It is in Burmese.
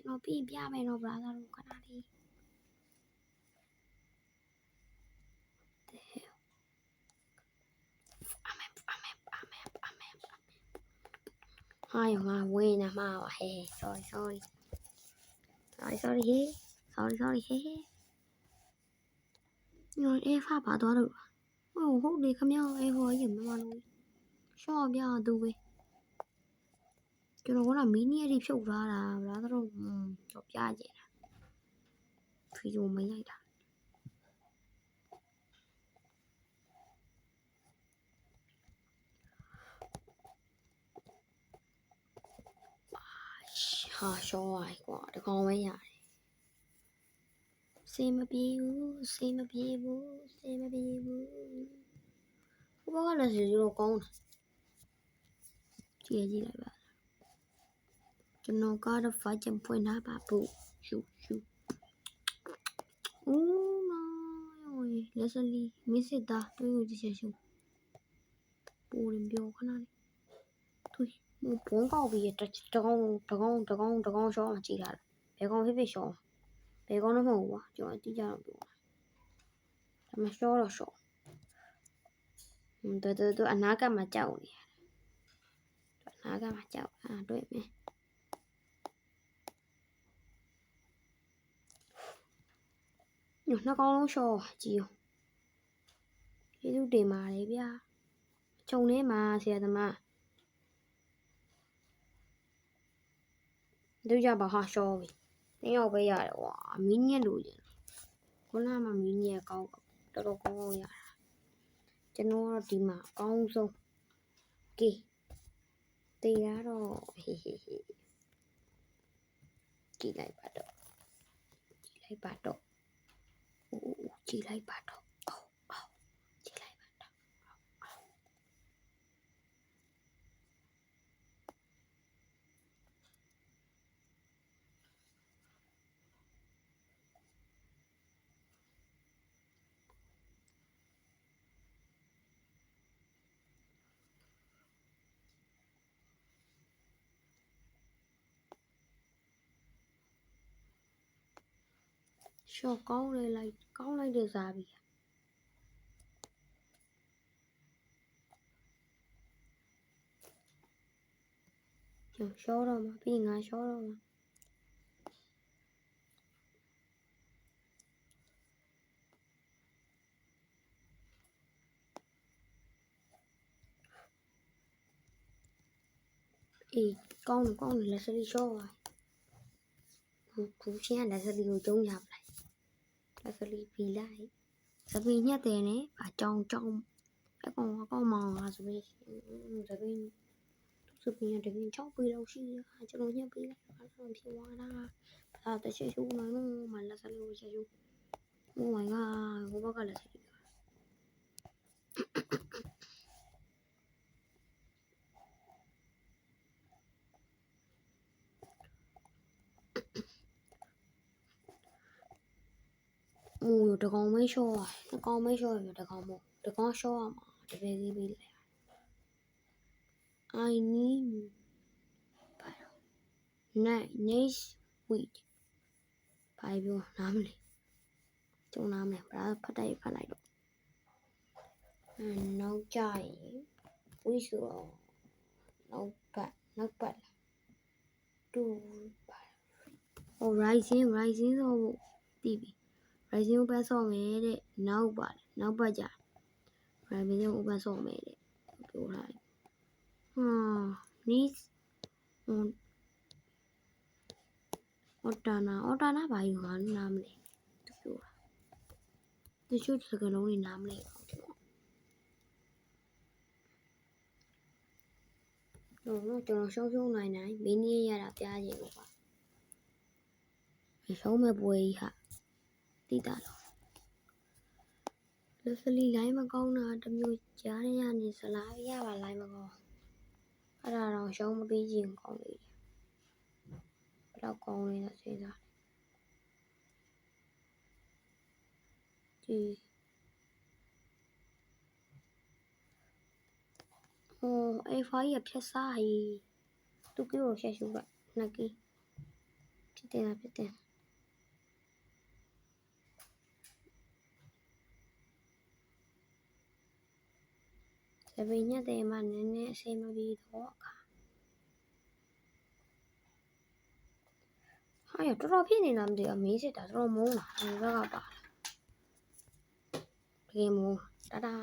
ကျွန်တော်ပြီးပြမယ်တော့ဗလာသားတို့ခဏလေးဟာငါဝင်းနေမှာဟဲ့ sorry ဟဲ့ညောအေးဖာပါသွားလို့ဟုတ်လေခမရအေးဟောရင်မမလို့ရှော့ပြသူပဲကျွန်တော်ကမီနီအထိဖြုတ်ထားတာဗလားတော့တော့ပြကြတယ်ဗီဒီယိုမရိုက်တာဟာရှော့ရိုက်ကွာတကောင်ပဲရတယ်စေးမပြေဘူးဟိုဘက်ကလည်းစီတော့ကောင်းတာကြည့်လိုက်ပါကျွန်တော်ကတော့ဖာချင်ဖွင့်ထားပါဘူးရှူဦးမလက်စလီမစ်စစ်သားတွေးကိုကြည့်ရှူပူရင်ပြောခဏလေးသူဘုံကောက်ပြီးတကောင်ရှောင်းကြည့်လာတယ်ဘယ်ကောင်ဖြစ်ရှောင်းဘယ်ကောင်တော့မဟုတ်ဘူးကွာကျွန်တော်အတိအကျတော့ပြောဒါမှရှောတော့ရှောင်းသူအနာကမှာကြောက်နေအနာကမှာကြောက်တွေ့မယ်နှစ်ကောင်လုံးရှော့ကြည့်ဦးကျေးဇူးတင်ပါတယ်ဗျာခြုံထဲမှာဆရာသမားတို့ကြပါဟာရှော့ပြီတင်းရောက်ပဲရတယ်ကွာမီးညက်လို့ရင်ခုနကမီးညက်ကောင်းတော်တော်ကောင်းရတာကျွန်တော်ကတော့ဒီမှာအကောင်းဆုံးကဲတေးရတော့ဟေးကြည့်လိုက်ပါတော့ကြည့်လိုက်ပါတော့ကြည့်လိုက်ပါတော့ရှော့ကောင်းလိုက်တဲ့စားပြီရှော့တော့မှာပြီးငါရှော့တော့မှာအေးကောင်းတယ်လက်စလီရှော့ပါဘူးချင်းကလက်စလီကိုကျုံးရပလိုက်လက်စလီဖီလိုက်စပင်းညက်တယ်နဲ့အကြောင်းအကောင်မောင်ဟာစပင်းကတကယ်ကြောက်ပြီးတော့ရှိရကျွန်တော်ညက်ပြီးလိုက်တာဆိုဖြစ်သွားတာဘာတရှိရှူနိုင်လို့မလက်စလီကိုရှူ Oh my god ဟိုဘက်ကလက်စလီတကောင်မရှော့တကောင်မရှော့ရတကောင်မို့တကောင်ရှော့ရမှာတပည့်ကြီးပြီးလိုက် I need next week ဘာပြောနားမလဲကျုံနားမလဲဘာဖတ်လိုက်တော့နောက်ကြရင် week ဆိုတော့နောက်ပတ်တူrising ဆိုပြီးပြီ rising ကိုပတ်ဆော့မယ်တဲ့နောက်ပတ်ကြ rising ကိုပတ်ဆော့မယ်တဲ့ပြောထားတယ်needsအော်တာနာဘာယူဟာနားမလဲသူပြောတာတချို့စကားလုံးတွေနားမလဲတော့ကျွန်တော်ရှုံးနိုင်မင်းကြီးရတာကြားချင်လို့ပါရှုံးမဲ့ပွဲကြီးဟာတိတာတော့လက်စလီလိုင်းမကောင်းတာတမျိုးကြားရနေစလားရပါလိုင်းမကောင်းအဲ့ဒါတော့ရှုံးမပေးခြင်းကောင်းလေဘယ်တော့ကောင်းလဲစဉ်းစားကြည့်A5 ရဖြတ်စားဟီသူပြောရှက်ရှုကနက်ကီ ဖြစ်တယ်လားဖြစ်တယ်စပင်းညက်တယ်မှနည်းနည်းအဆင်မပြေတော့အခါဟာရတော်တော်ဖြစ်နေလားမသိဘူးမင်းစစ်တာတော်တော်မုန်းလားဒီဘက်ကပါတကယ်မုန်းတာတာ